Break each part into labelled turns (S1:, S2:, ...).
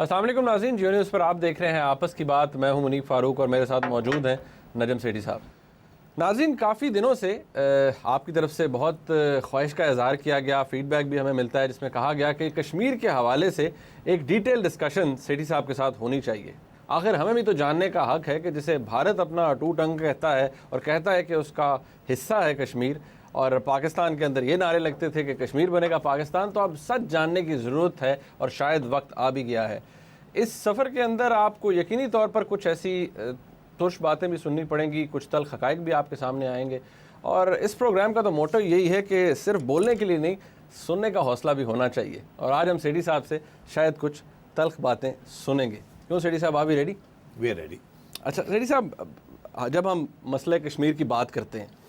S1: अस्सलाम वालेकुम नाज़रीन, जियो न्यूज़ पर आप देख रहे हैं आपस की बात। मैं हूं मुनीब फ़ारूक और मेरे साथ मौजूद हैं नजम सेठी साहब। नाज़रीन, काफ़ी दिनों से आपकी तरफ से बहुत ख्वाहिश का इज़हार किया गया, फ़ीडबैक भी हमें मिलता है जिसमें कहा गया कि कश्मीर के हवाले से एक डिटेल डिस्कशन सेठी साहब के साथ होनी चाहिए। आखिर हमें भी तो जानने का हक़ है कि जिसे भारत अपना अटूट अंग कहता है और कहता है कि उसका हिस्सा है कश्मीर, और पाकिस्तान के अंदर ये नारे लगते थे कि कश्मीर बनेगा पाकिस्तान, तो अब सच जानने की ज़रूरत है और शायद वक्त आ भी गया है। इस सफ़र के अंदर आपको यकीनी तौर पर कुछ ऐसी तुर्श बातें भी सुननी पड़ेंगी, कुछ तल्ख़ हक़ाइक़ भी आपके सामने आएंगे। और इस प्रोग्राम का तो मोटो यही है कि सिर्फ बोलने के लिए नहीं, सुनने का हौसला भी होना चाहिए। और आज हम सेठी साहब से शायद कुछ तल्ख़ बातें सुनेंगे। क्यों सेठी साहब, आप भी रेडी?
S2: We are ready.
S1: अच्छा सेठी साहब, जब हम मसले कश्मीर की बात करते हैं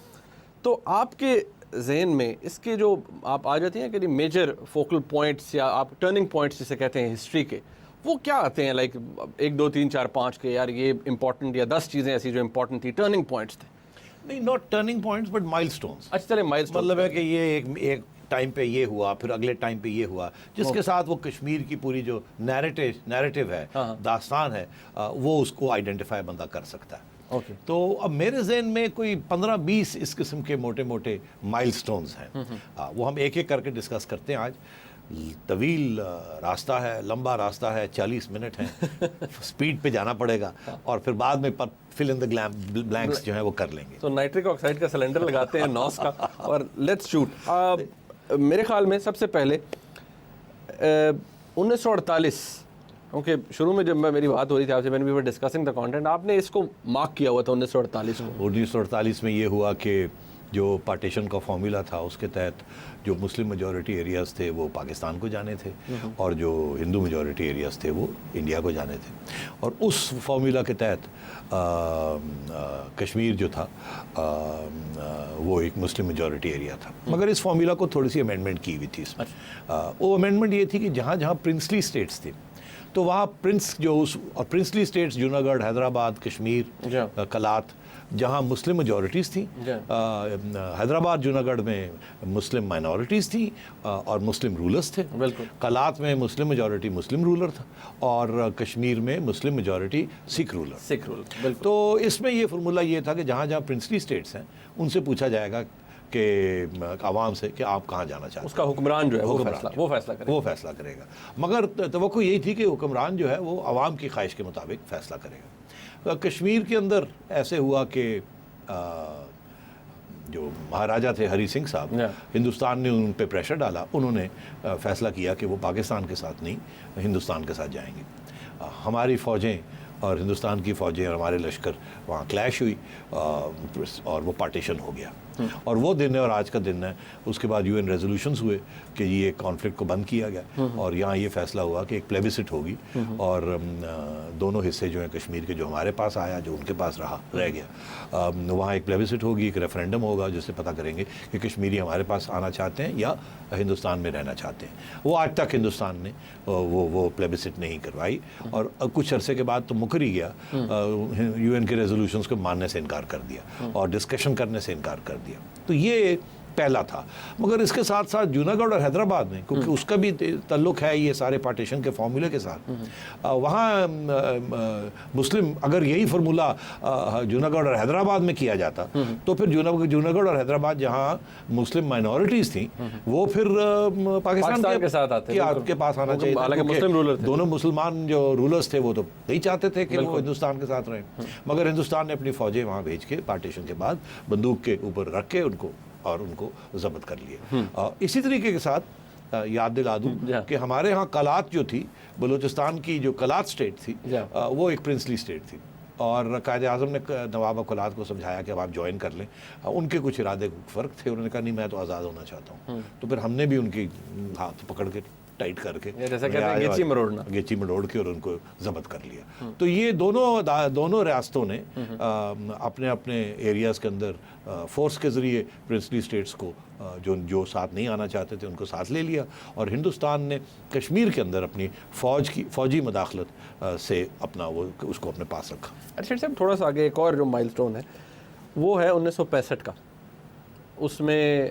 S1: तो आपके जहन में इसके जो आप आ जाती हैं कि मेजर फोकल पॉइंट्स या आप टर्निंग पॉइंट्स जिसे कहते हैं हिस्ट्री के, वो क्या आते हैं? लाइक 1 2 3 4 5 के, यार ये इंपॉर्टेंट, या 10 चीज़ें ऐसी जो इंपॉर्टेंट थी, टर्निंग पॉइंट्स थे?
S2: नहीं, not turning points but milestones.
S1: अच्छा चले, माइलस्टोन
S2: मतलब है कि ये एक टाइम पे ये हुआ, फिर अगले टाइम पे ये हुआ, जिसके साथ वो कश्मीर की पूरी जो नैरेटिव है, दास्तान है, वो उसको आइडेंटिफाई बंदा कर सकता है।
S1: ओके।
S2: तो अब मेरे जहन में कोई 15-20 इस किस्म के मोटे मोटे माइलस्टोन्स हैं। वो हम एक एक करके डिस्कस करते हैं आज। तवील रास्ता है, लंबा रास्ता है, 40 मिनट हैं, स्पीड पे जाना पड़ेगा और फिर बाद में फिल इन द ब्लैंक्स जो है वो कर लेंगे।
S1: तो नाइट्रिक ऑक्साइड का सिलेंडर लगाते हैं 9 का और लेट्स शूट। मेरे ख्याल में सबसे पहले 1948, क्योंकि शुरू में जब मेरी बात हो रही थी आपसे, मैंने भी डिस्कसिंग द कंटेंट, आपने इसको मार्क किया हुआ था 1948 में।
S2: 1948 में ये हुआ कि जो पार्टीशन का फॉर्मूला था उसके तहत जो मुस्लिम मेजॉरिटी एरियाज़ थे वो पाकिस्तान को जाने थे और जो हिंदू मेजॉरिटी एरियाज़ थे वो इंडिया को जाने थे। और उस फार्मूला के तहत कश्मीर जो था वो एक मुस्लिम मेजॉरिटी एरिया था। मगर इस फार्मूला को थोड़ी सी अमेंडमेंट की हुई थी इसमें। वो अमेंडमेंट ये थी कि जहाँ जहाँ प्रिंसली स्टेट्स थे तो वहाँ प्रिंसली स्टेट्स जूनागढ़, हैदराबाद, कश्मीर, कलात, जहाँ मुस्लिम मेजॉरिटीज़ थी, हैदराबाद जूनागढ़ में मुस्लिम माइनॉरिटीज़ थी और मुस्लिम रूलर्स थे। कलात में मुस्लिम मेजॉरिटी मुस्लिम रूलर था और कश्मीर में मुस्लिम मेजॉरिटी सिख रूलर। तो इसमें ये फार्मूला ये था कि जहाँ जहाँ प्रिंसली स्टेट्स हैं उनसे पूछा जाएगा कि आवाम से कि आप कहाँ जाना चाहते हैं।
S1: उसका हुक्मरान जो है वो फैसला
S2: करेगा। मगर तवक्को यही थी कि हुक्मरान जो है वो आवाम की ख्वाहिश के मुताबिक फैसला करेगा। कश्मीर के अंदर ऐसे हुआ कि जो महाराजा थे हरी सिंह साहब, हिंदुस्तान ने उन पे प्रेशर डाला, उन्होंने फैसला किया कि वो पाकिस्तान के साथ नहीं हिंदुस्तान के साथ जाएंगे। हमारी फ़ौजें और हिंदुस्तान की फ़ौजें और हमारे लश्कर वहाँ क्लैश हुई और वो पार्टीशन हो गया। और वो दिन है और आज का दिन है। उसके बाद UN रेजोल्यूशंस हुए कि ये कॉन्फ्लिक्ट को बंद किया गया और यहाँ ये फैसला हुआ कि एक प्लेबिसिट होगी और दोनों हिस्से जो हैं कश्मीर के, जो हमारे पास आया, जो उनके पास रह गया, वहाँ एक प्लेबिसिट होगी, एक रेफरेंडम होगा जिससे पता करेंगे कि कश्मीरी हमारे पास आना चाहते हैं या हिंदुस्तान में रहना चाहते हैं। वो आज तक हिंदुस्तान ने वो प्लेबिसिट नहीं करवाई और कुछ अरसे के बाद तो मुकर ही गया, UN के रेजोल्यूशंस को मानने से इनकार कर दिया और डिस्कशन करने से इनकार कर दिया। तो ये पहला था। मगर इसके साथ साथ जूनागढ़ और हैदराबाद में, क्योंकि उसका भी ताल्लुक है ये सारे पार्टीशन के फॉर्मूले के साथ, वहाँ मुस्लिम, अगर यही फार्मूला जूनागढ़ और हैदराबाद में किया जाता तो फिर जूनागढ़ और हैदराबाद जहाँ मुस्लिम माइनॉरिटीज़ थी वो फिर पाकिस्तान के साथ आते, आपके पास आना चाहिए। हालांकि मुस्लिम रूलर थे, दोनों मुसलमान जो रूलर्स थे वो तो नहीं चाहते थे कि वो हिंदुस्तान के साथ रहें। मगर हिंदुस्तान ने अपनी फ़ौजें वहाँ भेज के पार्टीशन के बाद बंदूक के ऊपर रख के उनको ज़ब्त कर लिए। इसी तरीके के साथ याद दिला दूँ कि हमारे यहाँ कलात जो थी, बलूचिस्तान की जो कलात स्टेट थी, वो एक प्रिंसली स्टेट थी और कायद आज़म ने नवाब कलात को समझाया कि अब आप ज्वाइन कर लें। उनके कुछ इरादे फ़र्क थे, उन्होंने कहा नहीं मैं तो आज़ाद होना चाहता हूँ। तो फिर हमने भी उनकी हाथ पकड़ के टाइट करके,
S1: जैसा कहते हैं
S2: गेची मरोड़ के और उनको जब्त कर लिया। तो ये दोनों रियासतों ने अपने अपने एरियाज़ के अंदर फोर्स के ज़रिए प्रिंसली स्टेट्स को जो साथ नहीं आना चाहते थे उनको साथ ले लिया और हिंदुस्तान ने कश्मीर के अंदर अपनी फ़ौजी मदाखलत से उसको अपने पास रखा।
S1: अच्छा साहब, थोड़ा सा आगे एक और जो माइलस्टोन है वो है 1965 का। उसमें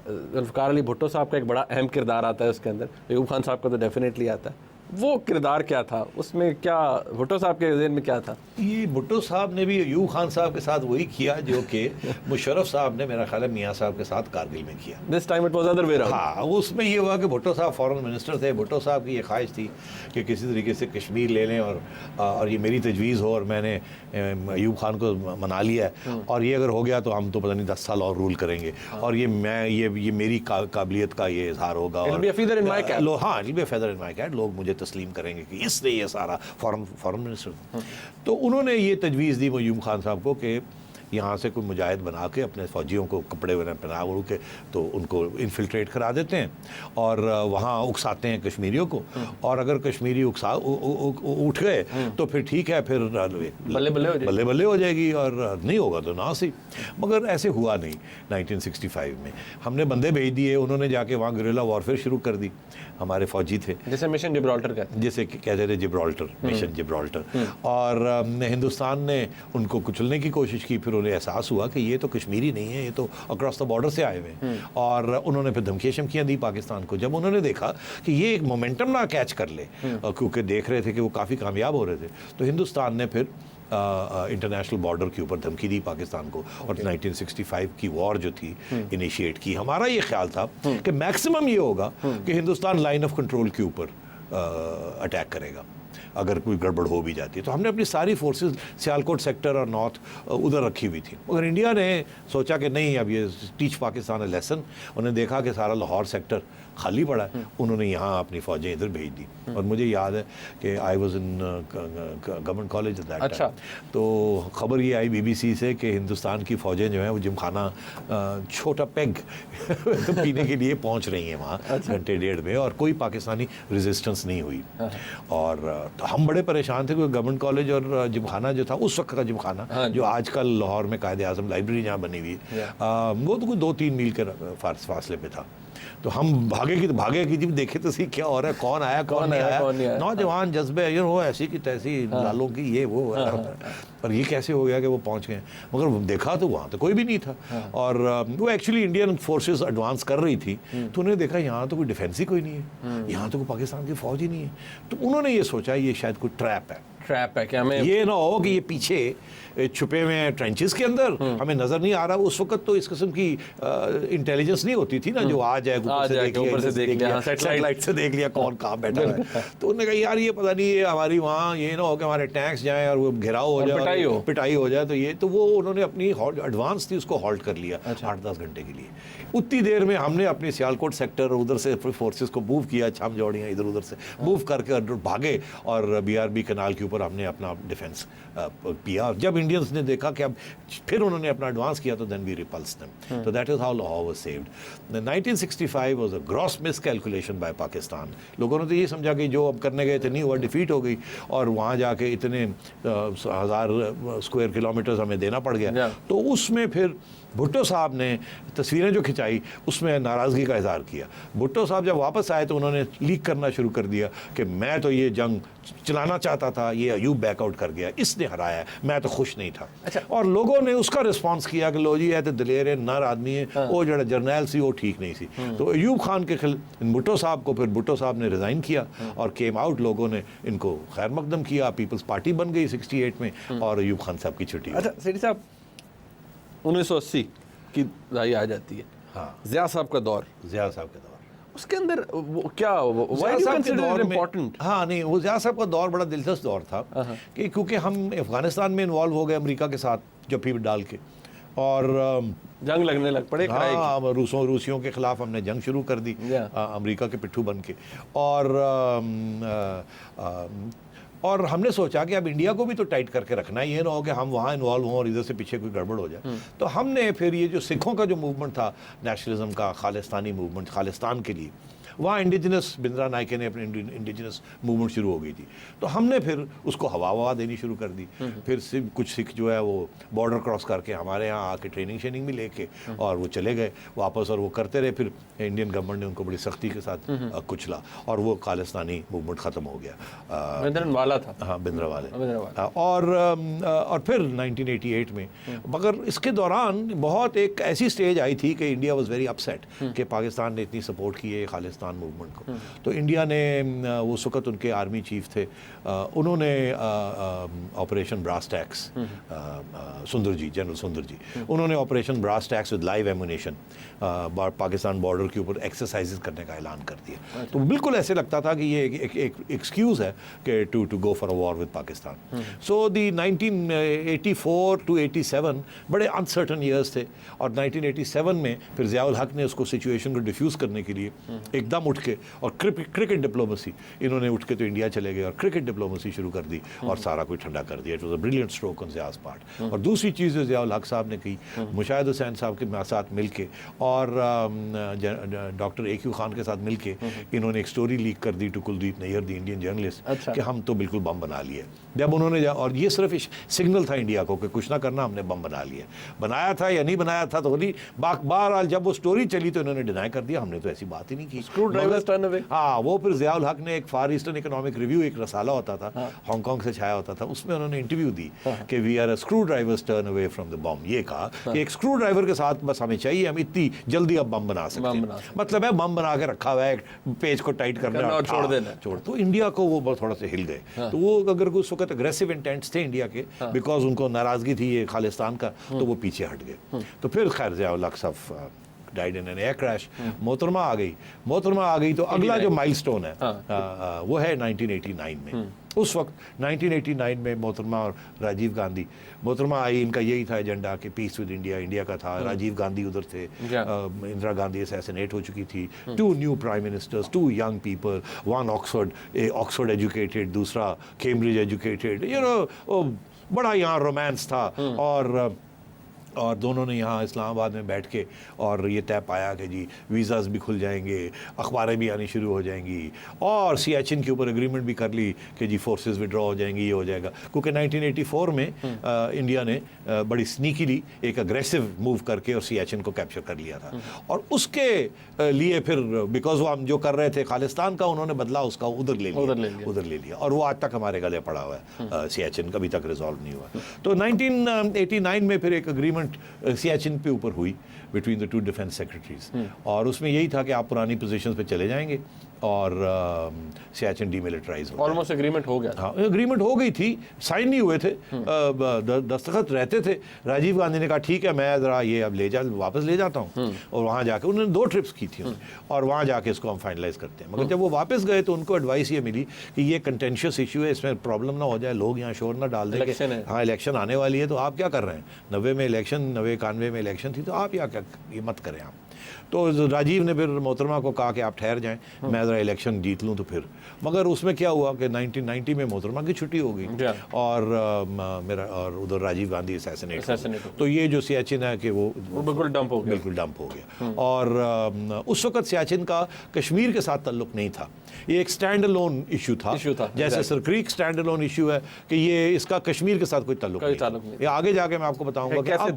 S1: जुल्फ़िकार अली भुट्टो साहब का एक बड़ा अहम किरदार आता है उसके अंदर। अयूब खान साहब का तो डेफिनेटली आता है, वो किरदार क्या था उसमें, क्या भुट्टो साहब के ज़हन में क्या था?
S2: ये भुट्टो साहब ने भी अयूब खान साहब के साथ वही किया जो कि मुशर्रफ साहब ने मेरा ख्याल है मियाँ साहब के साथ कारगिल में किया।
S1: This time it was other way around.
S2: हाँ, उसमें ये हुआ कि भुट्टो साहब फॉरेन मिनिस्टर थे। भुट्टो साहब की ये ख्वाहिश थी कि किसी तरीके से कश्मीर ले लें और ये मेरी तजवीज़ हो, और मैंने अयूब खान को मना लिया है, और ये अगर हो गया तो हम तो पता नहीं 10 साल और रूल करेंगे, और ये मेरी काबिलियत का ये इजहार होगा, और हाँ it be feather in my cap, लोग मुझे तस्लीम करेंगे कि इसने ये सारा फॉरेन मिनिस्टर। तो उन्होंने ये तजवीज़ दी अयूब खान साहब को कि यहाँ से कोई मुजाहिद बना के अपने फ़ौजियों को कपड़े पहना उड़ के तो उनको इन्फिल्ट्रेट करा देते हैं और वहाँ उकसाते हैं कश्मीरियों को, और अगर कश्मीरी उठ गए तो फिर ठीक है, फिर बल्ले बल्ले हो जाएगी, और नहीं होगा तो ना सही। मगर ऐसे हुआ नहीं। 1965 में हमने बंदे भेज दिए, उन्होंने जाके वहाँ गुरिल्ला वॉरफेयर शुरू कर दी। हमारे फ़ौजी थे,
S1: जैसे मिशन जिब्राल्टर का,
S2: जैसे कहते थे जिब्राल्टर, मिशन जिब्राल्टर, और हिंदुस्तान ने उनको कुचलने की कोशिश की। फिर उन्हें एहसास हुआ कि ये तो कश्मीरी नहीं है, ये तो अक्रॉस द बॉर्डर से आए हुए हैं, और उन्होंने फिर धमकियाँ शमकियाँ दी पाकिस्तान को। जब उन्होंने देखा कि ये एक मोमेंटम ना कैच कर ले, क्योंकि देख रहे थे कि वो काफ़ी कामयाब हो रहे थे, तो हिंदुस्तान ने फिर इंटरनेशनल बॉर्डर के ऊपर धमकी दी पाकिस्तान को, और 1965 की वॉर जो थी इनिशिएट की। हमारा ये ख्याल था कि मैक्सिमम ये होगा कि हिंदुस्तान लाइन ऑफ कंट्रोल के ऊपर अटैक करेगा अगर कोई गड़बड़ हो भी जाती है। तो हमने अपनी सारी फोर्सेस सियालकोट सेक्टर और नॉर्थ उधर रखी हुई थी, मगर इंडिया ने सोचा कि नहीं, अब ये टीच पाकिस्तान ए लेसन। उन्होंने देखा कि सारा लाहौर सेक्टर खाली पड़ा है, उन्होंने यहाँ अपनी फ़ौजें इधर भेज दी। और मुझे याद है कि I was in government college at that time, तो ख़बर ये आई BBC से कि हिंदुस्तान की फ़ौजें जो हैं वो जिमखाना छोटा पेग पीने के लिए पहुँच रही हैं वहाँ घंटे डेढ़ में, और कोई पाकिस्तानी रेजिस्टेंस नहीं हुई। और तो हम बड़े परेशान थे, क्योंकि गवर्नमेंट कॉलेज और जिमखाना जो था उस वक्त का जिमखाना, जो आजकल लाहौर में कायदे आज़म लाइब्रेरी जहाँ बनी हुई है, वो तो कोई 2-3 मील के फासले पे था। तो हम भागे की जब देखे तो सी क्या हो रहा है, कौन आया कौन नहीं आया, नौजवान जज्बे हो ऐसी की तैसी लालों की ये वो, और ये कैसे हो गया कि वो पहुंच गए। मगर देखा तो वहाँ तो कोई भी नहीं था, और वो एक्चुअली इंडियन फोर्सेस एडवांस कर रही थी, तो उन्होंने देखा यहाँ तो कोई डिफेंस ही कोई नहीं है, यहाँ तो कोई पाकिस्तान की फौज ही नहीं है। तो उन्होंने ये सोचा ये शायद कोई ट्रैप है
S1: कि हमें
S2: ये ना हो कि ये पीछे छुपे हुए हैं ट्रेंचेस के अंदर, हमें नजर नहीं आ रहा। उस वक्त तो इस किस्म की इंटेलिजेंस नहीं होती थी ना, जो आ जाए ऊपर से देख लिया सैटेलाइट से देख लिया कौन कहाँ बैठा है। तो उन्होंने कहा यार ये पता नहीं, ये हमारी वहाँ ये ना हो कि हमारे टैंक्स जाएं और वो घेराव हो जाए, पिटाई हो जाए, तो ये तो वो उन्होंने अपनी एडवांस थी उसको हॉल्ट कर लिया 8-10 घंटे के लिए। उतनी देर में हमने अपनी सियालकोट सेक्टर उधर से फोर्सेस को मूव किया, छामजौड़ियाँ इधर उधर से मूव करके भागे, और BRB कनाल के ऊपर हमने अपना डिफेंस किया। जब इंडियंस ने देखा कि अब फिर उन्होंने अपना एडवांस किया, तो देन वी रिपल्स देम। तो that is how Lahore was saved. 1965 was a gross miscalculation by Pakistan. लोगों ने तो ये समझा कि जो अब करने गए थे नहीं हुआ, डिफीट हो गई, और वहाँ जाके इतने 1000 स्क्वायर किलोमीटर हमें देना पड़ गया। तो उसमें फिर भुट्टो साहब ने तस्वीरें जो खिंचाई उसमें नाराज़गी का इजहार किया। भुट्टो साहब जब वापस आए तो उन्होंने लीक करना शुरू कर दिया कि मैं तो ये जंग चलाना चाहता था, ये अयूब बैकआउट कर गया, इसने हराया, मैं तो खुश नहीं था।
S1: अच्छा।
S2: और लोगों ने उसका रिस्पांस किया कि लो जी है तो दलेर है, नर आदमी है, वो जो जर्नैल सी वो ठीक नहीं सी। तो अयूब खान के भुट्टो साहब को फिर भुट्टो साहब ने रिज़ाइन किया और केम आउट, लोगों ने इनको खैर मकदम किया, पीपल्स पार्टी बन गई 68 में, और अयूब खान साहब की छुट्टी।
S1: अच्छा सेठी साहब, 1980 की दहाई आ जाती है,
S2: हाँ,
S1: ज़िया साहब का दौर,
S2: ज़िया साहब के दौर,
S1: उसके अंदर क्या इम्पोर्टेंट?
S2: हाँ नहीं, वो ज़िया साहब का दौर बड़ा दिलचस्प दौर था कि क्योंकि हम अफगानिस्तान में इन्वॉल्व हो गए अमेरिका के साथ जब भी डाल के, और
S1: जंग लगने लग पड़े।
S2: हाँ, रूसियों के खिलाफ हमने जंग शुरू कर दी अमेरिका के पिट्ठू बन के, और हमने सोचा कि अब इंडिया को भी तो टाइट करके रखना है, ये ना हो कि हम वहाँ इन्वॉल्व हों और इधर से पीछे कोई गड़बड़ हो जाए। तो हमने फिर ये जो सिखों का जो मूवमेंट था, नेशनलिज्म का, खालिस्तानी मूवमेंट, खालिस्तान के लिए, वहाँ इंडिजिनस बिंद्रा नायके ने अपने इंडिजिनस मूवमेंट शुरू हो गई थी, तो हमने फिर उसको हवा देनी शुरू कर दी। फिर सिर्फ कुछ सिख जो है वो बॉर्डर क्रॉस करके हमारे यहाँ आके ट्रेनिंग शेनिंग भी लेके और वो चले गए वापस, और वो करते रहे। फिर इंडियन गवर्नमेंट ने उनको बड़ी सख्ती के साथ कुचला, और वो खालिस्तानी मूवमेंट ख़त्म हो गया।
S1: बिंद्रवाला था,
S2: हाँ, बिंद्रवाले। और फिर 1988 में, मगर इसके दौरान बहुत एक ऐसी स्टेज आई थी कि इंडिया वॉज वेरी अपसेट कि पाकिस्तान ने इतनी सपोर्ट की है खालिस्तान पाकिस्तान मूवमेंट को। तो इंडिया ने उस वक्त उनके आर्मी चीफ थे, उन्होंने ऑपरेशन ब्रास टैक्स, सुंदर जी, जनरल सुंदर जी, उन्होंने operation brass tacks with live ammunition Pakistan border के ऊपर एक्सरसाइजेस करने का ऐलान कर दिया। तो बिल्कुल ऐसे लगता था कि ये एक एक्सक्यूज़ है कि to go for a war with Pakistan. So the 1984 to 87 बड़े अनसर्टन ईयर्स थे, और 1987 में फिर ज़ियाउल हक ने उसको सिचुएशन को डिफ्यूज़ करने के लिए एकदम उठ के, और क्रिकेट डिप्लोमेसी, इन्होंने उठ के तो इंडिया चले गए और क्रिकेट डिप्लोमेसी शुरू कर दी और सारा कुछ ठंडा कर दिया। It was a brilliant stroke on Zia's part. और दूसरी चीज़ जो ज़ियाउल हक साहब ने की, मुशाहिद हुसैन साहब के साथ मिल के और डॉक्टर AQ खान के साथ मिल के इन्होंने एक स्टोरी लीक कर दी to Kuldip Nayar, the Indian journalist, कि हम तो बिल्कुल बम बना लिए। जब उन्होंने और ये सिर्फ सिग्नल था इंडिया को कि कुछ ना करना, हमने बम बना लिया। बनाया था या नहीं बनाया था तो नहीं, बहरहाल जब वो स्टोरी चली तो इन्होंने डिनाई कर दिया, हमने तो ऐसी बात ही नहीं की।
S1: Screw drivers turn away.
S2: हाँ, वो फिर ज़ियाउल हक ने एक फार ईस्टर्न इकोनॉमिक रिव्यू, एक रसाला होता था, हांगकांग से छाया होता था, उसमें उन्होंने इंटरव्यू दी कि we are a screw drivers turn away from the bomb. ये कहा कि एक स्क्रू ड्राइवर के साथ बस हमें चाहिए, हम इतनी जल्दी अब बम बना सकते हैं। मतलब है बम बना के रखा हुआ है, पेज को टाइट करना और छोड़ देना, छोड़। तो इंडिया को वो थोड़ा सा हिल गए। तो वो अगर उस वक्त अग्रेसिव इंटेंट्स थे इंडिया के, बिकॉज उनको नाराजगी थी ये खालिस्तान का, तो वो पीछे हट गए। तो फिर खैर ज़ियाउल हक साहब died in an air crash. मोहतरमा आ गई तो अगला जो माइलस्टोन है वो है 1989 में। उस वक्त 1989 में मोहतरमा और राजीव गांधी, मोहतरमा आई, इनका यही था एजेंडा कि पीस विद इंडिया, इंडिया का था। राजीव गांधी उधर थे, इंदिरा गांधी असैसिनेट हो चुकी थी, 2 new prime ministers, 2 young people, one Oxford educated, दूसरा कैम्ब्रिज एजुकेटेड, यू नो, बड़ा यहाँ रोमांस था। और दोनों ने यहाँ इस्लामाबाद में बैठ के और ये तय पाया कि जी वीज़ाज़ भी खुल जाएंगे, अखबारें भी आनी शुरू हो जाएंगी, और सियाचिन के ऊपर एग्रीमेंट भी कर ली कि जी फोर्सेस विड्रॉ हो जाएंगी, ये हो जाएगा। क्योंकि 1984 में इंडिया ने बड़ी स्नीकीली एक अग्रेसिव मूव करके और सियाचिन को कैप्चर कर लिया था। और उसके लिए फिर बिकॉज वो हम जो कर रहे थे खालिस्तान का, उन्होंने बदला उसका उधर ले लिया और वो आज तक हमारे गले पड़ा हुआ है। सियाचिन कभी तक रिजॉल्व नहीं हुआ। तो 1989 में फिर एक एग्रीमेंट सियाचिन पे ऊपर हुई बिटवीन द 2 डिफेंस सेक्रेटरीज, और उसमें यही था कि आप पुरानी पोजीशंस पे चले जाएंगे और सियाचिन डीमिलिटराइज हो।
S1: ऑलमोस्ट एग्रीमेंट हो गया था।
S2: हाँ, एग्रीमेंट हो गई थी, साइन नहीं हुए थे, दस्तखत रहते थे। राजीव गांधी ने कहा ठीक है, मैं ज़रा ये अब वापस ले जाता हूँ, और वहाँ जाके उन्होंने 2 ट्रिप्स की थी और वहाँ जाके इसको हम फाइनलाइज करते हैं। मगर जब वो वापस गए तो उनको एडवाइस ये मिली कि ये कंटेंशियस इशू है, इसमें प्रॉब्लम ना हो जाए, लोग यहाँ शोर ना डाल देंगे। हाँ, इलेक्शन आने वाली है, तो आप क्या कर रहे हैं, 90 में इलेक्शन, 90-91 में इलेक्शन थी, तो आप ये मत करें आप। तो राजीव ने फिर मोहतरमा को कहा कि आप ठहर जाएं, मैं ज़रा इलेक्शन जीत लूं तो फिर। मगर उसमें क्या हुआ कि 1990 में मोहतरमा की छुट्टी हो गई और उधर राजीव गांधी असैसिनेट। तो ये जो सियाचिन है कि वो
S1: बिल्कुल डंप हो गया।
S2: और उस वक्त सियाचिन का कश्मीर के साथ ताल्लुक नहीं था, ये एक स्टैंड अलोन इशू था। जैसे सरक्रीक स्टैंड अलोन इशू है कि ये इसका कश्मीर के साथ कोई ताल्लुक नहीं। आगे जाके मैं आपको बताऊंगा
S1: कैसे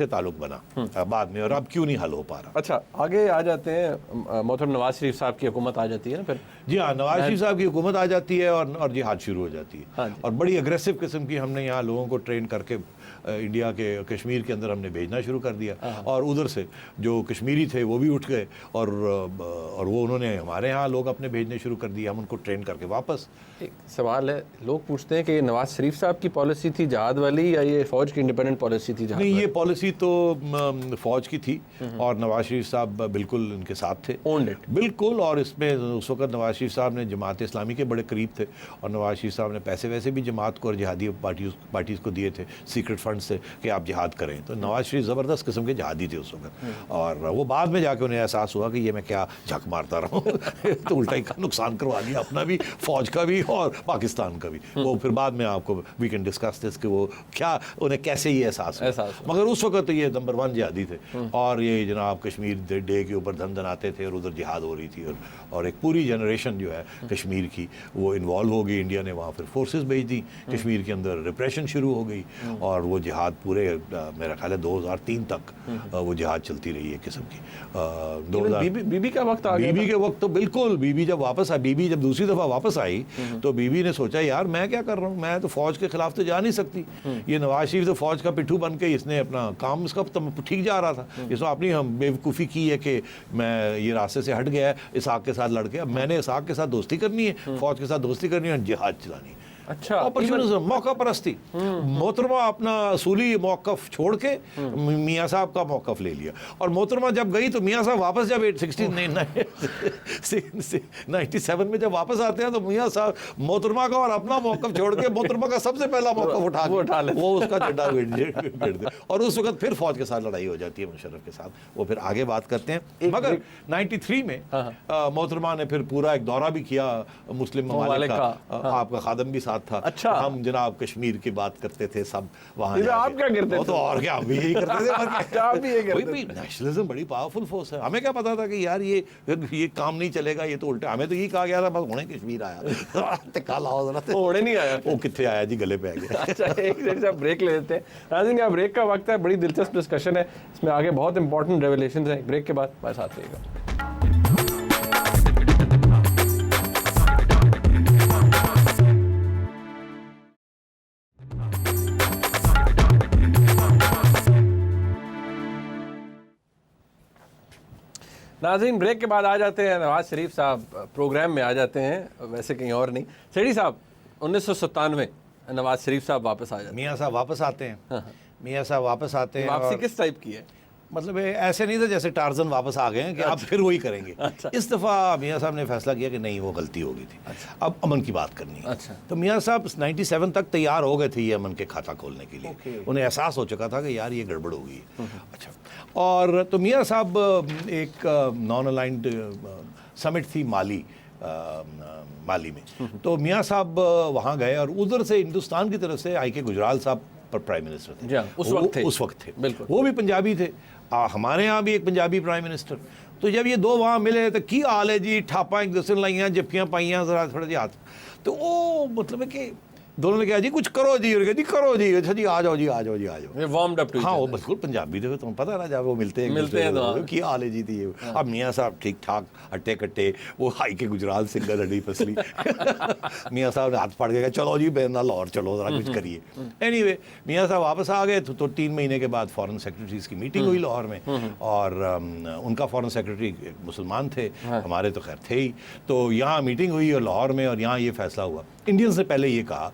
S1: ताल्लुक बना
S2: बाद में, और अब क्यों नहीं हल हो पा रहा।
S1: अच्छा, आगे आ जाते हैं, मोहतरम नवाज शरीफ साहब की हुकूमत आ जाती है ना फिर।
S2: जी हाँ, नवाज शरीफ साहब की हुकूमत आ जाती है और जिहाद शुरू हो जाती है।
S1: हाँ,
S2: और बड़ी अग्रेसिव किस्म की हमने यहाँ लोगों को ट्रेन करके इंडिया के कश्मीर के अंदर हमने भेजना शुरू कर दिया, और उधर से जो कश्मीरी थे वो भी उठ गए और वो उन्होंने हमारे यहाँ लोग अपने भेजने शुरू कर दिए, हम उनको ट्रेन करके वापस।
S1: एक सवाल है, लोग पूछते हैं कि नवाज शरीफ साहब की पॉलिसी थी जहाद वाली या ये फौज की इंडिपेंडेंट पॉलिसी थी?
S2: नहीं, ये पॉलिसी तो फौज की थी और नवाज शरीफ साहब बिल्कुल इनके साथ थे, बिल्कुल। और इसमें उस वक्त नवाज शरीफ साहब ने जमात इस्लामी के बड़े करीब थे और नवाज शरीफ साहब ने पैसे वैसे भी जमात को और जिहादी पार्टीज़ को दिए थे सीक्रेट फंड से कि आप जिहाद करें। तो नवाज शरीफ ज़बरदस्त किस्म के जिहादी थे उस वक्त, और वो बाद में जाके उन्हें एहसास हुआ कि ये मैं क्या झक मारता रहा हूँ तो उल्टा ही नुकसान करवा दिया अपना भी, फौज का भी और पाकिस्तान का भी। वो फिर बाद में आपको वी कैन डिस्कस दिस कि वो क्या, उन्हें कैसे ये एहसास हुआ। मगर उस वक्त तो ये नंबर 1 जिहादी थे, और ये जनाब कश्मीर डे के ऊपर धनाते थे और उधर जिहाद हो रही थी, और एक पूरी जनरेशन जो है कश्मीर की वो इन्वॉल्व हो गई। इंडिया ने वहाँ फिर फोर्सेस भेज दी कश्मीर के अंदर, रिप्रेशन शुरू हो गई, और वो जिहाद पूरे मेरा ख्याल है 2003 तक वो जिहाद चलती रही है किस्म की।
S1: बीबी का वक्त आ गया,
S2: बीबी के वक्त तो बिल्कुल, बीबी जब वापस आई, बीबी जब दूसरी दफ़ा वापस आई तो बीबी ने सोचा यार मैं क्या कर रहा हूँ, मैं तो फौज के खिलाफ तो जा नहीं सकती। ये नवाज शरीफ तो फौज का पिट्ठू बन के इसने अपना काम इसका ठीक जा रहा था, इसने अपनी बेवकूफ़ी की है कि मैं ये रास्ते से हट गया है, इसाक के साथ लड़ के, अब मैंने इसाक के साथ दोस्ती करनी है, फौज के साथ दोस्ती करनी है और जिहाद चलानी है।
S1: अच्छा,
S2: अपॉर्चुनिज्म, मौका परस्ती। मोहतरमा अपना असूली मौकफ छोड़ के मियाँ साहब का मौकफ ले लिया, और मोहतरमा जब गई तो मियाँ साहब वापस जब 97 में जब वापस आते हैं तो मियाँ साहब मोहतरमा का और अपना मौकफ छोड़ के मोहतरमा का सबसे पहला मौकफ उठा ले, वो उसका झंडा गिर दे, और उस वक्त फिर फौज के साथ लड़ाई हो जाती है मुशर्रफ के साथ। वो फिर आगे बात करते हैं। मगर 93 में मोहतरमा ने फिर पूरा एक दौरा भी किया मुस्लिम ममालिक का, आपका खादम भी साथ था।
S1: अच्छा,
S2: हम जनाब कश्मीर की बात करते थे सब वहाँ।
S1: आप क्या करते थे?
S2: तो और क्या, हम भी यही करते थे।
S1: आप भी यही करते थे।
S2: नेशनलिज्म बड़ी पावरफुल फोर्स है। हमें क्या पता था कि यार ये काम नहीं चलेगा, ये तो उल्टा। हमें तो यही कहा गया था बस होने कश्मीर आया काला हो रहा,
S1: होने नहीं आया,
S2: वो कितने आया जी, गले पे आ गया।
S1: अच्छा, एक मिनट से ब्रेक ले लेते हैं। नाज़रीन, क्या ब्रेक का वक्त है, बड़ी दिलचस्प डिस्कशन है, इसमें आगे बहुत इंपॉर्टेंट रेवलेशंस हैं। ब्रेक के बाद हमारे साथ रहिएगा। नाज़रीन, ब्रेक के बाद आ जाते हैं नवाज शरीफ साहब प्रोग्राम में आ जाते हैं, वैसे कहीं और नहीं। सेठी साहब, 1997 नवाज शरीफ साहब वापस आ जाते हैं।
S2: मियाँ साहब वापस आते हैं। मियाँ साहब वापस आते हैं।
S1: वापसी किस टाइप की है?
S2: मतलब ऐसे नहीं था जैसे टार्जन वापस आ गए हैं कि अब फिर वही करेंगे।
S1: अच्छा।
S2: इस दफ़ा मियाँ साहब ने फैसला किया कि नहीं, वो गलती हो गई थी। अच्छा। अब अमन की बात करनी है।
S1: अच्छा।
S2: तो मियाँ साहब 97 तक तैयार हो गए थे ये अमन के खाता खोलने के लिए। उन्हें एहसास हो चुका था कि यार ये गड़बड़ हो गई है। अच्छा, और तो मियाँ साहब एक नॉन अलाइंड समिट थी माली में, तो मियाँ साहब वहाँ गए और उधर से हिंदुस्तान की तरफ से आई के गुजराल साहब पर प्राइम मिनिस्टर थे। उस वक्त थे
S1: बिल्कुल।
S2: वो भी पंजाबी थे। हमारे यहाँ भी एक पंजाबी प्राइम मिनिस्टर। तो जब ये दो वहाँ मिले तो की हाल है जी, ठापा एक दूसरे लाइयाँ, जफ्फियाँ पाइयाँ, जरा थोड़ा जी हाथ। तो वो मतलब है कि दोनों ने कहा जी कुछ करो जी, और कहा जी करो जी, अच्छा जी आ जाओ जी, आ जाओ जी, आ जाओ।
S1: वार्म्ड अप टू
S2: हाँ, वो बिल्कुल पंजाबी थे, तुम्हें पता ना, जब वो मिलते हैं तो की हाल है जी थी। अब मियाँ साहब ठीक ठाक हट्टे कट्टे, वो हाई के गुजराल सिंगल हड्डी पसली। मियाँ साहब ने हाथ फाड़ के, चलो जी बेरना लाहौर चलो, जरा कुछ करिए। एनीवे मियाँ साहब वापस आ गए तो 3 महीने के बाद फॉरेन सेक्रेटरीज की मीटिंग हुई लाहौर में, और उनका फॉरेन सेक्रेटरी मुसलमान थे, हमारे तो खैर थे ही। तो यहाँ मीटिंग हुई और लाहौर में, और यहाँ ये फैसला हुआ। इंडियंस ने पहले ये कहा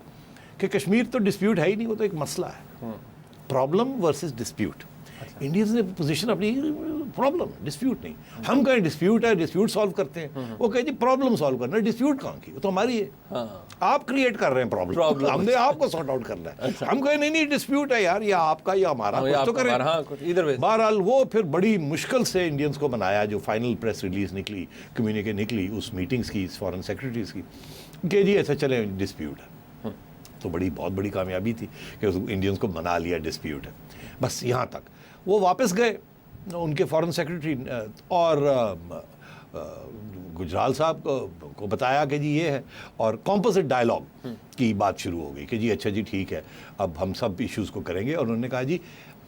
S2: कि कश्मीर तो डिस्प्यूट है ही नहीं, वो तो एक मसला है, प्रॉब्लम वर्सेस डिस्प्यूट। इंडियंस ने पोजीशन अपनी, प्रॉब्लम डिस्प्यूट नहीं। हम कहें डिस्प्यूट है, डिस्प्यूट सॉल्व करते हैं, वो कहे जी प्रॉब्लम सॉल्व करना है, डिस्प्यूट कहाँ की, वो तो हमारी है। आप क्रिएट कर रहे हैं प्रॉब्लम, हमने आपको सॉर्ट आउट करना है। हम कहें नहीं डिस्प्यूट है यार, या आपका या हमारा, कुछ तो करें। बहरहाल वो फिर बड़ी मुश्किल से इंडियंस को बनाया, जो फाइनल प्रेस रिलीज निकली, कम्युनिके निकली उस मीटिंग्स की, फॉरेन सेक्रेटरीज की, कि जी ऐसा चले डिस्प्यूट है। तो बहुत बड़ी कामयाबी थी कि इंडियंस को मना लिया डिस्प्यूट है, बस यहाँ तक। वो वापस गए उनके फॉरेन सेक्रेटरी, और गुजराल साहब को बताया कि जी ये है, और कॉम्पोजिट डायलॉग की बात शुरू हो गई कि जी अच्छा जी ठीक है, अब हम सब इश्यूज़ को करेंगे। और उन्होंने कहा जी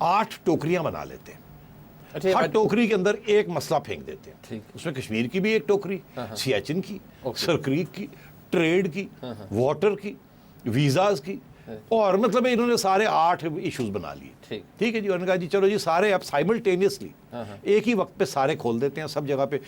S2: 8 टोकरियाँ बना लेते हैं, हर टोकरी के अंदर एक मसला फेंक देते हैं। उसमें कश्मीर की भी एक टोकरी, सियाचिन की, सरक्रीक की, ट्रेड की, वाटर की, वीज़ाज की, और मतलब इन्होंने सारे 8 इश्यूज बना लिए। ठीक है जी। उन्होंने कहा जी चलो जी सारे अब साइमल्टेनियसली एक ही वक्त पे सारे खोल देते हैं, सब जगह पे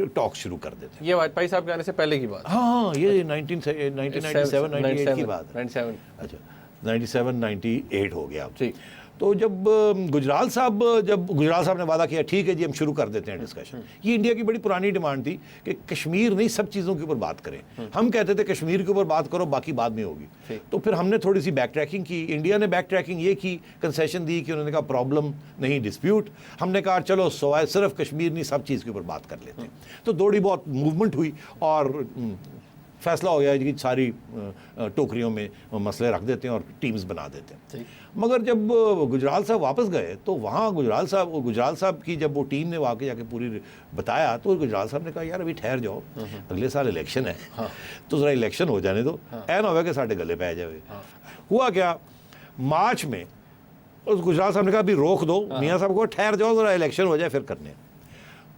S2: टॉक शुरू कर देते हैं।
S1: ये वाजपेयी साहब के आने से पहले की बात?
S2: हाँ, ये 1997-98 की बात है।
S1: 97,
S2: अच्छा 97-98 हो गया अब। तो जब गुजराल साहब ने वादा किया ठीक है जी हम शुरू कर देते हैं डिस्कशन। ये इंडिया की बड़ी पुरानी डिमांड थी कि कश्मीर नहीं, सब चीज़ों के ऊपर बात करें। हम कहते थे कश्मीर के ऊपर बात करो, बाकी बाद में होगी। तो फिर हमने थोड़ी सी बैक ट्रैकिंग की, इंडिया ने बैक ट्रैकिंग ये की, कंसेशन दी कि उन्होंने कहा प्रॉब्लम नहीं डिस्प्यूट। हमने कहा चलो सिर्फ कश्मीर नहीं, सब चीज़ के ऊपर बात कर लेते हैं। तो थोड़ी बहुत मूवमेंट हुई और फैसला हो गया कि सारी टोकरियों में मसले रख देते हैं और टीम्स बना देते हैं। मगर जब गुजराल साहब वापस गए तो वहाँ गुजराल साहब की जब वो टीम ने वाकई जाके पूरी बताया, तो गुजराल साहब ने कहा यार अभी ठहर जाओ, अगले साल इलेक्शन है, तो ज़रा इलेक्शन हो जाने दो, ऐन होगा कि साढ़े गले पे आ जाए। हुआ क्या, मार्च में उस गुजराल साहब ने कहा अभी रोक दो, मियाँ साहब को ठहर जाओ, ज़रा इलेक्शन हो जाए फिर करने।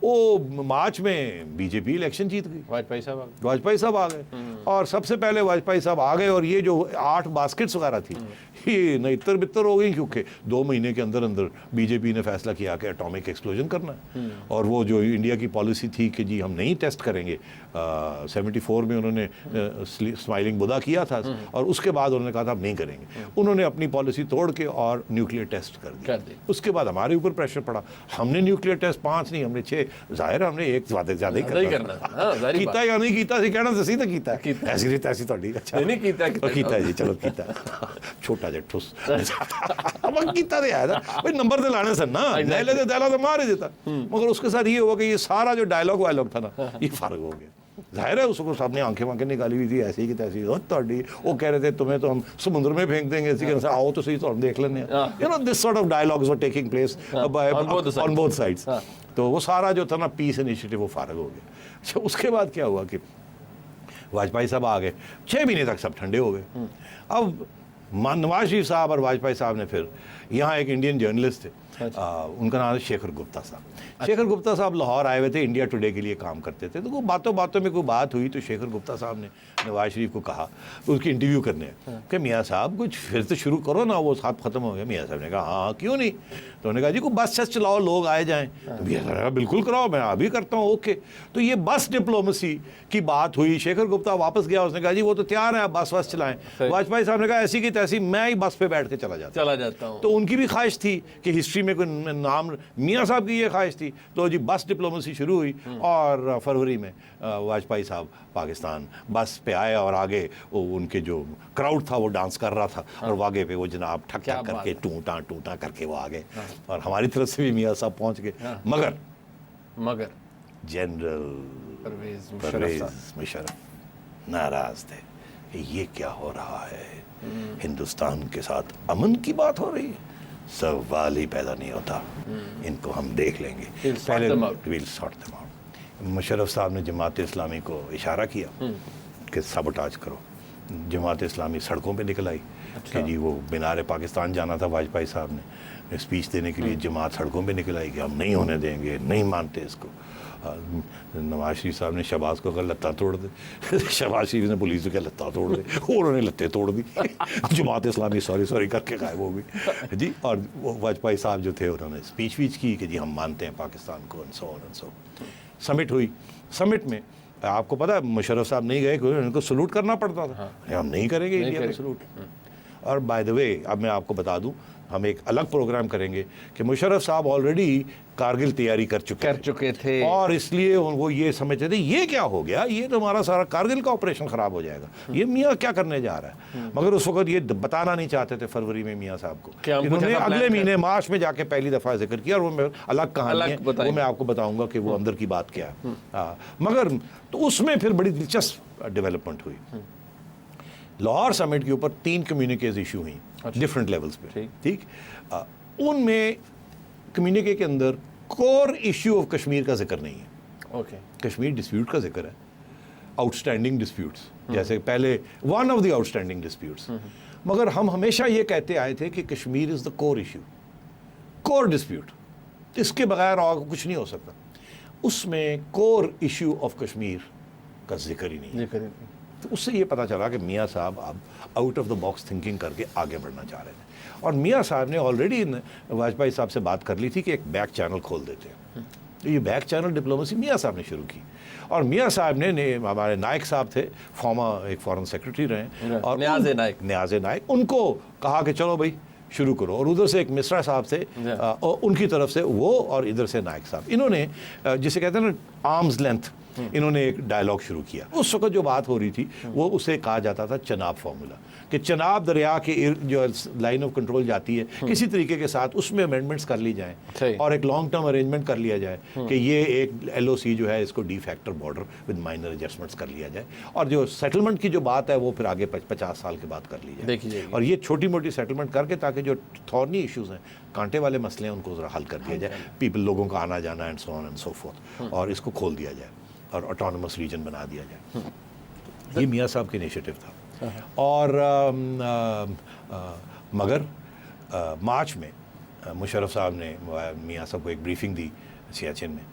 S2: वो मार्च में बीजेपी इलेक्शन जीत गई,
S1: वाजपेयी साहब
S2: आ गए और सबसे पहले वाजपेयी साहब आ गए और ये जो 8 बास्केट्स वगैरह थी ये नइत्तर बित्तर हो गई, क्योंकि 2 महीने के अंदर अंदर बीजेपी ने फैसला किया कि एटॉमिक एक्सप्लोजन करना है। और वो जो इंडिया की पॉलिसी थी कि जी हम नहीं टेस्ट करेंगे, 74 में उन्होंने स्माइलिंग बुदा किया था और उसके बाद उन्होंने कहा था हम नहीं करेंगे, उन्होंने अपनी पॉलिसी तोड़ के और न्यूक्लियर टेस्ट कर दिया। उसके बाद हमारे ऊपर प्रेशर पड़ा, हमने न्यूक्लियर टेस्ट 5 नहीं हमने 6, जाहिर है हमने एक ज़्यादा ही करना कीता या नहीं कीता सी कहना दसी तो कीता ऐसी नहीं तैसी थोड़ी अच्छा नहीं कीता जी, चलो कीता छोटा जिहा ठुस अब कीता तो है भाई, नंबर तो लाने सन ना, दहले तो दहला तो मार ही देता, मगर उसके साथ ये हुआ कि ये सारा जो डायलॉग वायलॉग था ना ये फर्क हो गया। जाहिर है उसको सबने आंखें वांखें निकाली हुई थी ऐसी की तैसी, वो कह रहे थे तुम्हें तो हम समुद्र में फेंक देंगे, इसी से आओ तो सही तो हम देख लेने, you know this sort of dialogues were taking place on both sides. तो वो सारा जो था ना पीस इनिशिएटिव वो फारग हो गया। अच्छा उसके बाद क्या हुआ कि वाजपेयी साहब आ गए, 6 महीने तक सब ठंडे हो गए। अब नवाज शरीफ साहब और वाजपेयी साहब ने फिर यहाँ एक इंडियन जर्नलिस्ट थे, उनका नाम है शेखर गुप्ता साहब। शेखर गुप्ता साहब लाहौर आए हुए थे, इंडिया टुडे के लिए काम करते थे, तो वो बातों बातों में कोई बात हुई तो शेखर गुप्ता साहब ने नवाज शरीफ को कहा उसकी इंटरव्यू करने कि मियाँ साहब कुछ फिर से शुरू करो ना, वो साहब ख़त्म हो गया। मियाँ साहब ने कहा हाँ क्यों नहीं, तो उन्होंने कहा जी कोई बस चलाओ लोग आए जाएँ, तो मियाँ साहब ने कहा बिल्कुल कराओ, मैं अभी करता हूँ ओके। तो ये बस डिप्लोमेसी की बात हुई, शेखर गुप्ता वापस गया, उसने कहा जी वो तो तैयार है आप बस चलाएँ। वाजपेयी साहब ने कहा ऐसी की तैसी मैं ही बस पे बैठ के चला जाता हूँ। तो उनकी भी ख्वाहिश थी कि हिस्ट्री में कोई नाम, मियाँ साहब की ये ख्वाहिश थी, तो जी बस डिप्लोमेसी शुरू हुई और फरवरी में वाजपेयी साहब पाकिस्तान बस पे आए और आगे वो उनके जो क्राउड था वो डांस कर रहा था और आगे पे वो जनाब ठक ठक करके टूटा करके वो आ गए और हमारी तरफ से भी मियाँ साहब पहुँच गए। मगर जनरल परवेज मुशर्रफ नाराज थे कि ये क्या हो रहा है, हिंदुस्तान के साथ अमन की बात हो रही है, सवाल ही पैदा नहीं होता, इनको हम देख लेंगे, पहले will sort them out. Musharraf साहब ने जमात इस्लामी को इशारा किया कि सबटाज करो, जमात इस्लामी सड़कों पे निकल आई कि जी वो मीनार पाकिस्तान जाना था वाजपेयी साहब ने स्पीच देने के लिए, जमात सड़कों पे निकल आई कि हम नहीं होने देंगे, नहीं मानते इसको। नवाज शरीफ साहब ने शहबाज को कहा लत्ता तोड़ दे, शहबाज शरीफ ने पुलिस को कहा लत्ता तोड़ दे, उन्होंने लत्ते तोड़ दी, जमात इस्लामी सॉरी करके गायब हो गई जी। और वाजपेयी साहब जो थे उन्होंने स्पीच की कि जी हम मानते हैं पाकिस्तान को एंड सो। समिट हुई, समिट में आपको पता है मुशर्रफ साहब नहीं गए क्योंकि उनको सलूट करना पड़ता था, हम नहीं करेंगे इंडिया को सलूट। और बाय द वे अब मैं आपको बता दूं हम एक अलग प्रोग्राम करेंगे कि मुशर्रफ साहब ऑलरेडी कारगिल तैयारी कर चुके थे और इसलिए वो ये समझते थे ये क्या हो गया, ये तो हमारा सारा कारगिल का ऑपरेशन खराब हो जाएगा, ये मियाँ क्या करने जा रहा है। मगर उस वक्त ये बताना नहीं चाहते थे फरवरी में मियाँ साहब को, इन्होंने अगले महीने मार्च में जाके पहली दफ़ा जिक्र किया और वो अलग कहानी है, वो मैं आपको बताऊंगा कि वो अंदर की बात क्या है। मगर तो उसमें फिर बड़ी दिलचस्प डेवलपमेंट हुई। लाहौर समिट के ऊपर 3 कम्युनिकेज इशू हुई डिफरेंट लेवल्स पे, ठीक। उनमें कम्युनिके के अंदर कोर इशू ऑफ कश्मीर का जिक्र नहीं है। कश्मीर डिस्प्यूट का जिक्र है, आउटस्टैंडिंग डिस्प्यूट्स, जैसे पहले one of the outstanding disputes, मगर हम हमेशा ये कहते आए थे कि Kashmir is the core issue, core dispute, इसके बगैर और कुछ नहीं हो सकता। उसमें कोर इशू ऑफ कश्मीर का जिक्र ही नहीं है। तो उससे ये पता चला कि मियाँ साहब अब out of the box thinking करके आगे बढ़ना चाह रहे थे और मियाँ साहब ने ऑलरेडी वाजपेयी साहब से बात कर ली थी कि एक बैक चैनल खोल देते हैं। तो ये बैक चैनल डिप्लोमेसी मियाँ साहब ने शुरू की और मियाँ साहब ने हमारे नायक साहब थे, फॉर्मर एक फॉरेन सेक्रेटरी रहे और न्याज़े नायक, उनको कहा कि चलो भाई शुरू करो। और उधर से एक मिश्रा साहब थे और उनकी तरफ से वो और इधर से नायक साहब, इन्होंने जिसे कहते हैं ना आर्म्स लेंथ, इन्होंने एक डायलॉग शुरू किया। उस वक्त जो बात हो रही थी वो उसे कहा जाता था चनाब फार्मूला, कि चनाब दरिया के जो लाइन ऑफ कंट्रोल जाती है किसी तरीके के साथ उसमें अमेंडमेंट्स कर ली जाएं और एक लॉन्ग टर्म अरेंजमेंट कर लिया जाए कि ये एक LOC जो है इसको D factor border with minor adjustments कर लिया जाए और जो सेटलमेंट की जो बात है वो फिर आगे 50 साल के बाद कर ली जाए और ये छोटी मोटी सेटलमेंट करके ताकि जो थॉर्नी इश्यूज़ हैं, कांटे वाले मसले हैं, उनको ज़रा हल कर दिया जाए, पीपल लोगों का आना जाना and so on and so fourth, और इसको खोल दिया जाए और ऑटोनमस रीजन बना दिया जाए। ये मियाँ साहब का इनिशिएटिव था। और मगर मार्च में मुशर्रफ साहब ने मियाँ साहब को एक ब्रीफिंग दी सियाचिन में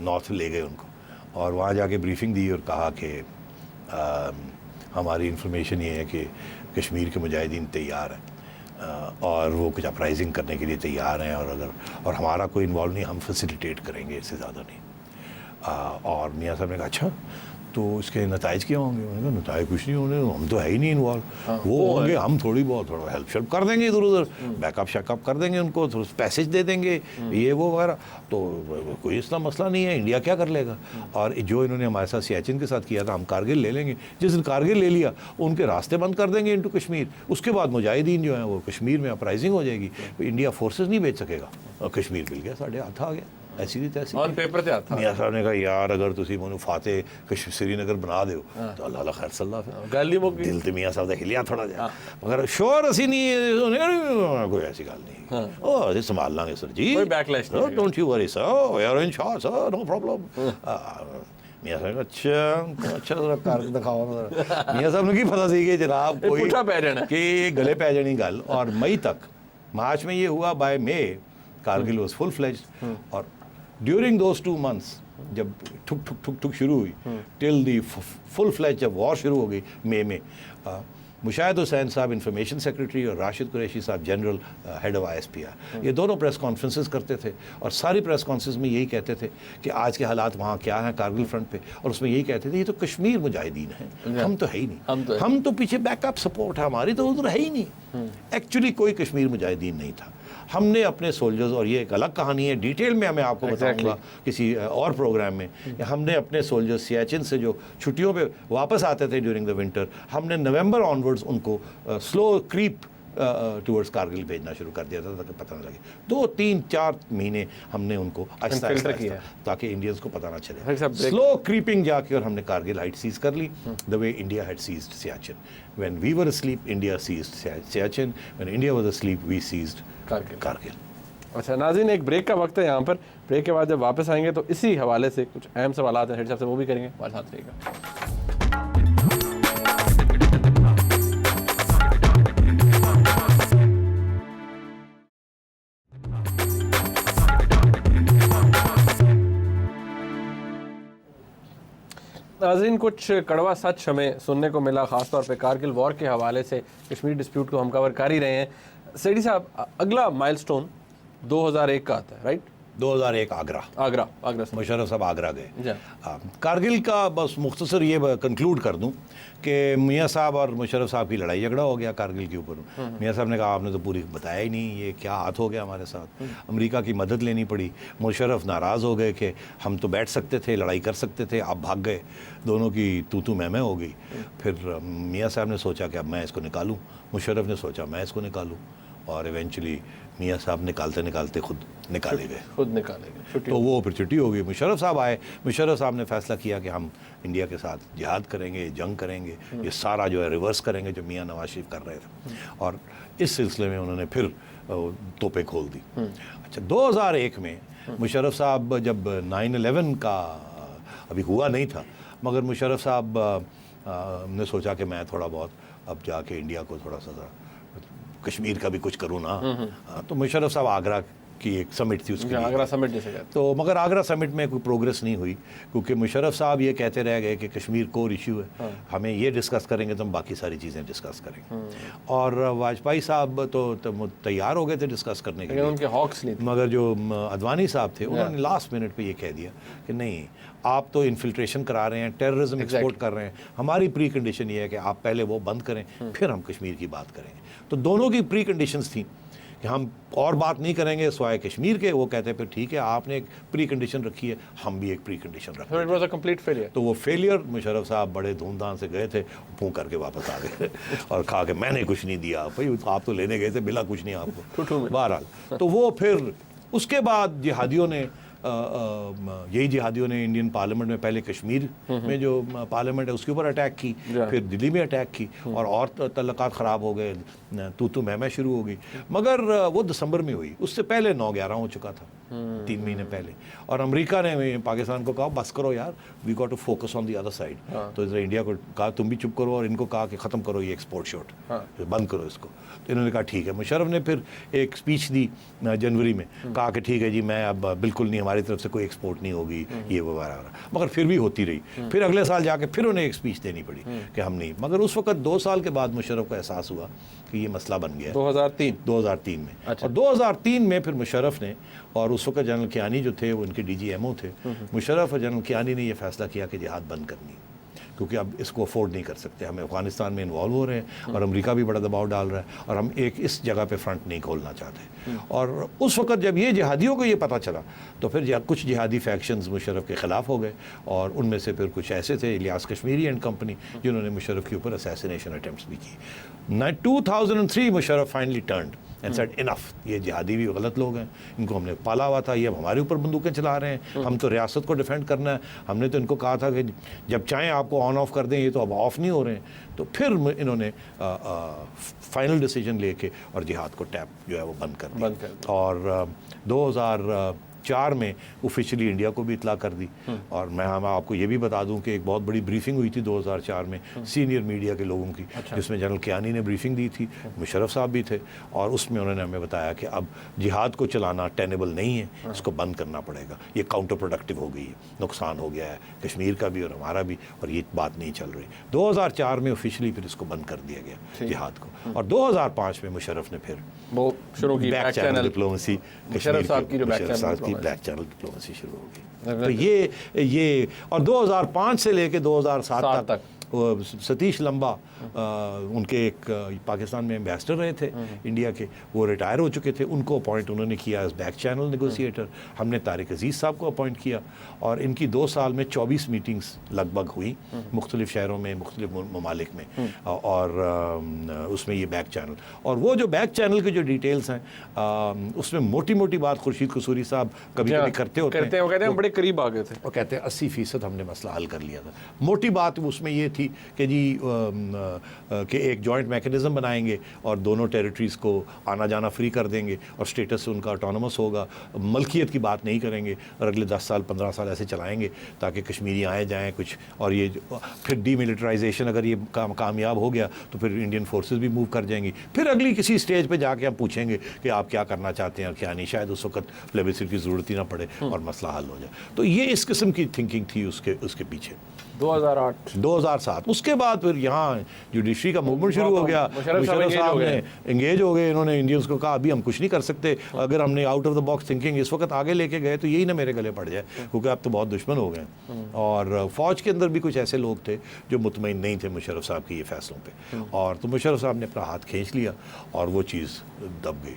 S2: नॉर्थ ले गए उनको, और वहाँ जाके ब्रीफिंग दी और कहा कि हमारी इन्फॉर्मेशन ये है कि कश्मीर के मुजाहिदीन तैयार हैं और वो कुछ अपराइजिंग करने के लिए तैयार हैं, और हमारा कोई इन्वॉल्व नहीं, हम फैसिलिटेट करेंगे, इससे ज़्यादा नहीं। और मियाँ साहब ने कहा अच्छा तो इसके नताइज क्या होंगे? उन्होंने कहा नताइज कुछ नहीं होने, हम तो है ही नहीं इन्वॉल्व, वो होंगे, हम थोड़ी बहुत थोड़ा हेल्प शेल्प कर देंगे इधर उधर, बैकअप शैकअप कर देंगे उनको, थोड़ा पैसेज दे देंगे, ये वो वगैरह, तो कोई इतना मसला नहीं है, इंडिया क्या कर लेगा। और जो इन्होंने हमारे साथ सियाचिन के साथ किया था, हम कारगिल ले लेंगे, जिस दिन कारगिल ले लिया उनके रास्ते बंद कर देंगे इनटू कश्मीर, उसके बाद मुजाहिदीन जो हैं वो कश्मीर में अपराइजिंग हो जाएगी, इंडिया फोर्सेज नहीं भेज सकेगा, और कश्मीर मिल गया, साढ़े हाथ आ गया, ऐसी तैसी
S1: ऑन पेपर ते आता
S2: मियाँ साहब ने कहा यार अगर तुसी मैनू फाते श्रीनगर बना दो तो अल्लाह ला खैर सल्ला फिर
S1: गल ही मुक गई।
S2: दिल ते मियाँ साहब दा हिलिया थोड़ा जिहा, मगर श्योर असी नहीं, कोई ऐसी गल नहीं, ओ असी संभाल लांगे सर जी,
S1: कोई बैकलैश नहीं,
S2: don't you worry sir, we are in charge sir, no problem. मियाँ साहब अच्छा अच्छा जरा कर दिखाओ, मियाँ साहब ने की पता सी कि जनाब कोई
S1: पुट्ठा पै जाना
S2: कि गले पै जानी गल। और मई तक, मार्च में ये हुआ, by May Kargil was full fledged, और ड्यूरिंग दोज 2 months जब ठुक ठुक ठुक ठुक शुरू हुई टिल दी फुल फ्लैज जब वॉर शुरू हो गई मई में, मुशाहिद हुसैन साहब इंफॉर्मेशन सेक्रेटरी और राशिद कुरैशी साहब जनरल हेड ऑफ ISPR, ये दोनों प्रेस कॉन्फ्रेंसेस करते थे, और सारी प्रेस कॉन्फ्रेंस में यही कहते थे कि आज के हालात वहाँ क्या हैं कारगिल फ्रंट पे, और उसमें यही कहते थे ये तो कश्मीर मुजाहिदीन है, हम तो है ही नहीं, हम तो पीछे बैकअप सपोर्ट है हमारी, तो उधर है ही नहीं। एक्चुअली कोई कश्मीर मुजाहिदीन नहीं था, हमने अपने सोल्जर्स, और ये एक अलग कहानी है, डिटेल में मैं आपको बताऊंगा किसी और प्रोग्राम में, हमने अपने सोल्जर्स सियाचिन से जो छुट्टियों पे वापस आते थे ड्यूरिंग द विंटर, हमने नवंबर ऑनवर्ड्स उनको स्लो क्रीप टूवर्ड्स कारगिल भेजना शुरू कर दिया था ताकि पता ना लगे। 2, 3, 4 महीने हमने उनको आहिस्ता आहिस्ता ताकि इंडियंस को पता ना चले, स्लो क्रीपिंग जाके, और हमने कारगिल हाइट सीज कर ली, the way India had seized Siachen. When we were asleep India seized Siachen, when India was asleep we seized Kargil.
S1: अच्छा नाज़रीन, एक ब्रेक का वक्त है यहाँ पर, ब्रेक के बाद जब वापस आएंगे तो इसी हवाले से कुछ अहम सवालात हैं हेड साहब से, वो भी करेंगे, हमारे साथ रहिएगा। नाज़रीन, कुछ कड़वा सच हमें सुनने को मिला, ख़ासतौर पे कारगिल वॉर के हवाले से, कश्मीर डिस्प्यूट को हम कवर कर ही रहे हैं। सेठी साहब, अगला माइलस्टोन 2001 का आता है, राइट?
S2: 2001 आगरा से मुशर्रफ साहब आगरा गए। कारगिल का बस मुख्तसर ये कंक्लूड कर दूं कि मियाँ साहब और मुशर्रफ साहब की लड़ाई झगड़ा हो गया कारगिल के ऊपर। मियाँ साहब ने कहा आपने तो पूरी बताया ही नहीं, ये क्या हाथ हो गया हमारे साथ, अमेरिका की मदद लेनी पड़ी। मुशर्रफ नाराज़ हो गए कि हम तो बैठ सकते थे, लड़ाई कर सकते थे, आप भाग गए, दोनों की तू मैं हो गई। फिर मियाँ साहब ने सोचा कि अब मैं इसको निकालूं, मुशर्रफ ने सोचा मैं इसको निकालूं, और इवेंचुअली मियाँ साहब निकालते निकालते खुद निकाले गए। तो वो फिर छुट्टी हो गई, मुशर्रफ साहब आए। मुशर्रफ साहब ने फैसला किया कि हम इंडिया के साथ जिहाद करेंगे, जंग करेंगे, ये सारा जो है रिवर्स करेंगे जो मियाँ नवाज शरीफ कर रहे थे, और इस सिलसिले में उन्होंने फिर तोपें खोल दी। अच्छा, 2001 में मुशर्रफ साहब जब 9/11 का अभी हुआ नहीं था, मगर मुशर्रफ साहब ने सोचा कि मैं थोड़ा बहुत अब जाके इंडिया को थोड़ा सा कश्मीर का भी कुछ करूँ ना। तो मुशर्रफ साहब आगरा की एक समिट थी उसकी,
S1: आगरा समिट जैसे कहते,
S2: तो मगर आगरा समिट में कोई प्रोग्रेस नहीं हुई, क्योंकि मुशर्रफ साहब ये कहते रह गए कि कश्मीर कोर इशू है, हमें ये डिस्कस करेंगे तो हम बाकी सारी चीज़ें डिस्कस करेंगे। और वाजपेयी साहब तो तैयार हो गए थे डिस्कस करने के लिए,
S1: उनके हॉक्स नहीं थे।
S2: मगर जो अडवाणी साहब थे उन्होंने लास्ट मिनट पे ये कह दिया कि नहीं, आप तो इन्फिल्ट्रेशन करा रहे हैं, टेररिज्म एक्सपोर्ट कर रहे हैं, हमारी प्री कंडीशन ये है कि आप पहले वो बंद करें, फिर हम कश्मीर की बात करेंगे। तो दोनों की प्री कंडीशंस थी कि हम और बात नहीं करेंगे सिवाय कश्मीर के। वो कहते हैं फिर ठीक है, आपने एक प्री कंडीशन रखी है, हम भी एक प्री कंडीशन रखते हैं।
S1: It was a complete failure.
S2: तो वो फेलियर, मुशर्रफ साहब बड़े धूमधाम से गए थे, फूंक करके वापस आ गए और कहा कि मैंने कुछ नहीं दिया। भाई आप तो लेने गए थे, मिला कुछ नहीं आपको। बहरहाल तो वो फिर उसके बाद जिहादियों ने यही जिहादियों ने इंडियन पार्लियामेंट में पहले कश्मीर में जो पार्लियामेंट है उसके ऊपर अटैक की, फिर दिल्ली में अटैक की, और तल्लुकात ख़राब हो गए, तू मैं शुरू हो गई। मगर वो दिसंबर में हुई, उससे पहले 9/11 हो चुका था। 3 महीने पहले। और अमेरिका ने पाकिस्तान को कहा बस करो यार, we got to focus on the other side. तो इधर इंडिया को कहा तुम भी चुप करो, और इनको कहा कि ख़त्म करो ये एक्सपोर्ट शॉट, बंद करो इसको। तो इन्होंने कहा ठीक है। मुशर्रफ ने फिर एक स्पीच दी जनवरी में, कहा कि ठीक है जी, मैं अब बिल्कुल नहीं, हमारी तरफ से कोई एक्सपोर्ट नहीं होगी, ये वगैरह, मगर फिर भी होती रही। फिर अगले साल जाके फिर उन्हें एक स्पीच देनी पड़ी कि हम नहीं। मगर उस वक्त 2 साल के बाद मुशर्रफ को एहसास हुआ कि ये मसला बन गया। 2003 में।
S1: अच्छा।
S2: और 2003 में फिर मुशर्रफ ने, और उस वक्त जनरल कियानी जो थे वो उनके DGMO थे, मुशर्रफ और जनरल कियानी ने यह फैसला किया कि जिहाद बंद करनी, क्योंकि अब इसको अफोर्ड नहीं कर सकते, हम अफगानिस्तान में इन्वॉल्व हो रहे हैं और अमेरिका भी बड़ा दबाव डाल रहा है, और हम एक इस जगह पे फ्रंट नहीं खोलना चाहते। और उस वक्त जब ये जिहादियों को ये पता चला, तो फिर कुछ जिहादी फैक्शंस मुशर्रफ के ख़िलाफ़ हो गए, और उनमें से फिर कुछ ऐसे थे, इलियास कश्मीरी एंड कंपनी, जिन्होंने मुशर्रफ के ऊपर असैसिनेशन अटेम्प्ट्स भी की। 2003 Musharraf finally turned and said enough, ये जिहादी भी गलत लोग हैं, इनको हमने पाला हुआ था, ये अब हमारे ऊपर बंदूकें चला रहे हैं, हम तो रियासत को डिफेंड करना है, हमने तो इनको कहा था कि जब चाहें आपको ऑन ऑफ कर दें, ये तो अब ऑफ नहीं हो रहे हैं। तो फिर इन्होंने फाइनल डिसीजन लेके और जिहाद को टैप जो है वो बंद कर दिया। और 2004 में ऑफिशियली इंडिया को भी इतला कर दी। और मैं आपको ये भी बता दूं कि एक बहुत बड़ी ब्रीफिंग हुई थी 2004 में सीनियर मीडिया के लोगों की, जिसमें जनरल कियानी ने ब्रीफिंग दी थी, मुशर्रफ साहब भी थे, और उसमें उन्होंने हमें बताया कि अब जिहाद को चलाना टेनेबल नहीं है, इसको बंद करना पड़ेगा, ये काउंटर प्रोडक्टिव हो गई है, नुकसान हो गया है कश्मीर का भी और हमारा भी, और ये बात नहीं चल रही। 2004 में ऑफिशियली फिर इसको बंद कर दिया गया जिहाद को। और 2005 में मुशर्रफ ने फिर
S1: वो शुरू की
S2: बैक चैनल डिप्लोमेसी,
S1: मुशर्रफ साहब की जो
S2: ब्लैक चैनल डिप्लोमेसी शुरू होगी। तो ये और 2005 से लेके 2007 तक सतीश लंबा उनके एक पाकिस्तान में एम्बेसडर रहे थे इंडिया के, वो रिटायर हो चुके थे, उनको अपॉइंट उन्होंने किया एज बैक चैनल नेगोशिएटर। हमने तारिक अजीज़ साहब को अपॉइंट किया, और इनकी 2 साल में 24 मीटिंग्स लगभग हुई मुख्तलिफ शहरों में, मुख्तलिफ ममालिक में, और उसमें ये बैक चैनल, और वो जो बैक चैनल की जो डिटेल्स हैं उसमें मोटी मोटी बात खुर्शीद कसूरी साहब कभी कभी करते होते हैं,
S1: वो कहते हैं बड़े करीब आ गए थे,
S2: वो कहते हैं 80% हमने मसला हल कर लिया था। मोटी बात उसमें ये थी कि जी कि एक जॉइंट मैकेनिज्म बनाएंगे और दोनों टेरिटरीज़ को आना जाना फ्री कर देंगे, और स्टेटस उनका ऑटोनमस होगा, मलकियत की बात नहीं करेंगे, और अगले 10 साल 15 साल ऐसे चलाएंगे ताकि कश्मीरी आए जाएँ कुछ। और ये फिर डीमिलिटराइजेशन अगर ये कामयाब हो गया तो फिर इंडियन फोर्सेस भी मूव कर जाएंगी। फिर अगली किसी स्टेज पे जाके हम पूछेंगे कि आप क्या करना चाहते हैं और क्या नहीं, शायद उस वक्त प्लेबिसिट की ज़रूरत ही ना पड़े और मसला हल हो जाए। तो ये इस किस्म की थिंकिंग थी उसके पीछे। 2007 उसके बाद फिर यहाँ जुडिशरी का मूवमेंट शुरू हो गया, मुशर्रफ साहब ने एंगेज हो गए, इन्होंने इंडियंस को कहा अभी हम कुछ नहीं कर सकते, अगर हमने out of the box thinking इस वक्त आगे लेके गए तो यही ना मेरे गले पड़ जाए, क्योंकि अब तो बहुत दुश्मन हो गए। और फ़ौज के अंदर भी कुछ ऐसे लोग थे जो मुतमईन नहीं थे मुशर्रफ साहब के ये फैसलों पे, और तो मुशर्रफ साहब ने अपना हाथ खींच लिया और वो चीज़ दब गई।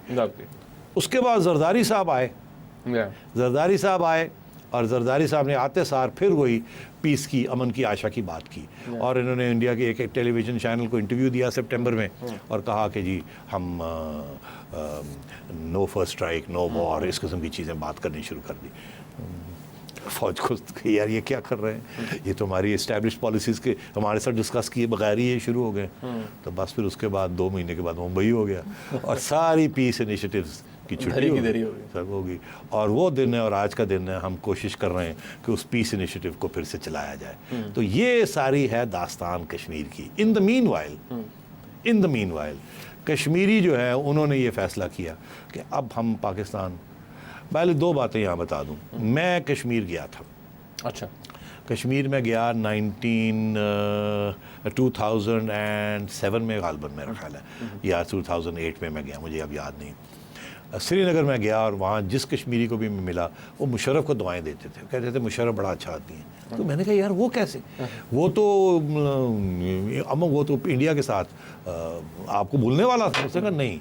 S2: उसके बाद जरदारी साहब आए, और जरदारी साहब ने आते सार फिर वही पीस की, अमन की आशा की बात की, और इन्होंने इंडिया के एक टेलीविज़न चैनल को इंटरव्यू दिया सितंबर में, और कहा कि जी हम no first strike, no war, इस किस्म की चीज़ें बात करनी शुरू कर दी। फ़ौज को यार ये क्या कर रहे हैं, ये तो हमारी इस्टेब्लिश पॉलिसीज़ के हमारे साथ डिस्कस किए बगैर ही ये शुरू हो गए। तो बस फिर उसके बाद 2 महीने के बाद मुंबई हो गया और सारी पीस इनिशिएटिव्स की छुट्टी सब होगी। और वो दिन है और आज का दिन है, हम कोशिश कर रहे हैं कि उस पीस इनिशिएटिव को फिर से चलाया जाए। तो ये सारी है दास्तान कश्मीर की। In the mean while Kashmiri जो है उन्होंने ये फ़ैसला किया कि अब हम पाकिस्तान, पहले 2 बातें यहाँ बता दूँ। मैं कश्मीर गया था,
S1: अच्छा
S2: कश्मीर में गया 2007 में गालबन मेरा ख्याल है, या 2008 में मैं गया, मुझे अब याद नहीं। श्रीनगर में गया और वहाँ जिस कश्मीरी को भी मैं मिला वो मुशर्रफ को दुआएं देते थे, कहते थे मुशर्रफ बड़ा अच्छा आदमी है। तो मैंने कहा यार वो कैसे, वो तो इंडिया के साथ आपको भूलने वाला था। उसने कहा नहीं,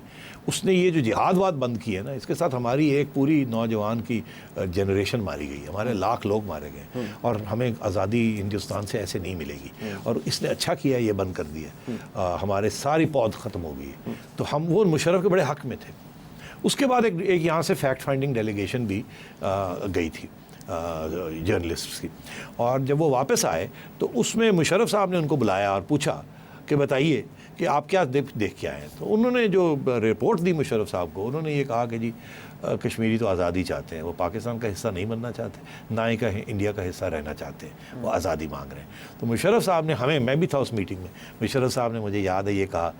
S2: उसने ये जो जिहादवाद बंद की है ना, इसके साथ हमारी एक पूरी नौजवान की जनरेशन मारी गई, हमारे लाख लोग मारे गए, और हमें आज़ादी हिंदुस्तान से ऐसे नहीं मिलेगी, और इसने अच्छा किया ये बंद कर दिया, हमारे सारी पौध ख़त्म हो गई। तो हम वो मुशर्रफ के बड़े हक़ में थे। उसके बाद एक यहाँ से फैक्ट फाइंडिंग डेलीगेशन भी गई थी जर्नलिस्ट्स की, और जब वो वापस आए तो उसमें मुशर्रफ साहब ने उनको बुलाया और पूछा कि बताइए कि आप क्या देख के आए हैं। तो उन्होंने जो रिपोर्ट दी मुशर्रफ साहब को, उन्होंने ये कहा कि जी कश्मीरी तो आज़ादी चाहते हैं, वो पाकिस्तान का हिस्सा नहीं बनना चाहते, ना ही कहीं इंडिया का हिस्सा रहना चाहते हैं, वो आज़ादी मांग रहे हैं। तो मुशर्रफ साहब ने हमें, मैं भी था उस मीटिंग में, मुशर्रफ साहब ने मुझे याद है ये कहा,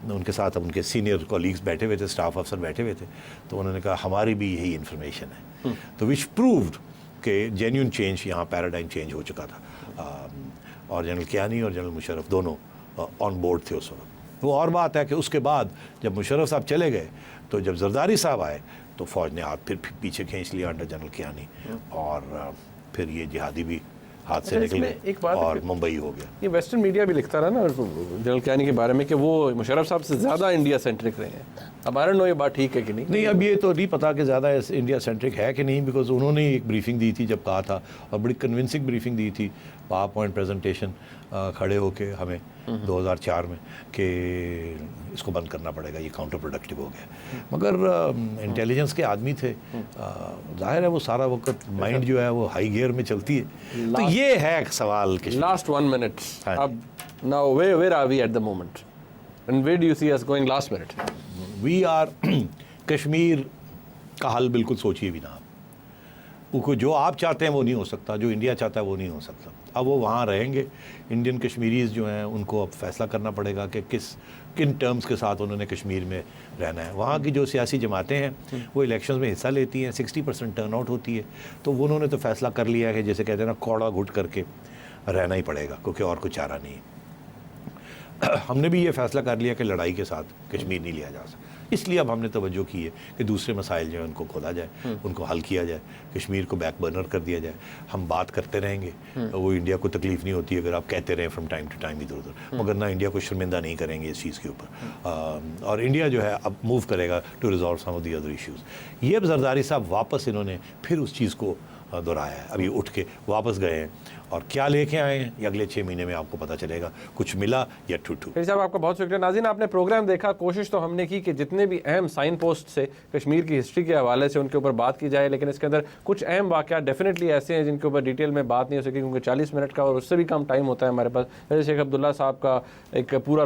S2: उनके साथ उनके सीनियर कॉलीग्स बैठे हुए थे, स्टाफ अफसर बैठे हुए थे, तो उन्होंने कहा हमारी भी यही इन्फॉर्मेशन है। तो विच प्रूव्ड कि जेन्युइन चेंज, यहाँ पैराडाइम चेंज हो चुका था और जनरल कियानी और जनरल मुशर्रफ दोनों ऑन बोर्ड थे उस वक्त। वो और बात है कि उसके बाद जब मुशर्रफ साहब चले गए तो जब जरदारी साहब आए तो फ़ौज ने हाथ फिर पीछे खींच लिया अंडर जनरल कियानी, और फिर ये जिहादी भी हाथ से निकले और मुंबई हो गया।
S1: ये वेस्टर्न मीडिया भी लिखता रहा ना जनरल कियानी के बारे में कि वो मुशर्रफ साहब से ज़्यादा इंडिया सेंट्रिक रहे हैं। अब आई डोंट नो ये बात ठीक है कि नहीं।
S2: नहीं, अब ये तो नहीं पता कि ज़्यादा इंडिया सेंट्रिक है कि नहीं, बिकॉज उन्होंने एक ब्रीफिंग दी थी जब कहा था, और बड़ी कन्विंसिंग ब्रीफिंग दी थी, पावर पॉइंट प्रेजेंटेशन खड़े होके हमें 2004 में कि इसको बंद करना पड़ेगा, ये काउंटर प्रोडक्टिव हो गया। मगर इंटेलिजेंस के आदमी थे, जाहिर है वो सारा वक्त माइंड जो है वो हाई गियर में चलती है। तो ये है एक सवाल।
S1: लास्ट 1 मिनट, अब now where are we at the moment and where do you see us going last minute?
S2: We are Kashmir का हल बिल्कुल सोचिए भी ना आप, वो जो आप चाहते हैं वो नहीं हो सकता, जो इंडिया चाहता है वो नहीं हो सकता। अब वो वहाँ रहेंगे, इंडियन कश्मीरीज़ जो हैं उनको अब फैसला करना पड़ेगा कि किन टर्म्स के साथ उन्होंने कश्मीर में रहना है। वहाँ की जो सियासी जमातें हैं वो इलेक्शंस में हिस्सा लेती हैं, 60% टर्न आउट होती है, तो वो उन्होंने तो फैसला कर लिया है कि जैसे कहते हैं ना, कौड़ा घुट करके रहना ही पड़ेगा, क्योंकि और कुछ चारा नहीं है। हमने भी ये फैसला कर लिया कि लड़ाई के साथ कश्मीर नहीं लिया जा सकता, इसलिए अब हमने तवज्जो की है कि दूसरे मसाइल जो हैं उनको खोला जाए, उनको हल किया जाए, कश्मीर को बैक बर्नर कर दिया जाए। हम बात करते रहेंगे, वो इंडिया को तकलीफ़ नहीं होती अगर आप कहते रहें फ्रॉम टाइम टू टाइम इधर उधर, मगर ना इंडिया को शर्मिंदा नहीं करेंगे इस चीज़ के ऊपर। और इंडिया जो है अब मूव करेगा to resolve some of the other issues. ये अब जरदारी साहब वापस इन्होंने फिर उस चीज़ को दोहराया है, अभी उठ के वापस गए हैं, और क्या लेके आए हैं ये अगले 6 महीने में आपको पता चलेगा, कुछ मिला या ठुठू।
S1: साहब आपका बहुत शुक्रिया। नाज़रीन, आपने प्रोग्राम देखा, कोशिश तो हमने की कि जितने भी अहम साइन पोस्ट से कश्मीर की हिस्ट्री के हवाले से उनके ऊपर बात की जाए, लेकिन इसके अंदर कुछ अहम वाक़यात डेफिनेटली ऐसे हैं जिनके ऊपर डिटेल में बात नहीं हो सकी, क्योंकि 40 मिनट का और उससे भी कम टाइम होता है हमारे पास। जैसे शेख अब्दुल्ला साहब का एक पूरा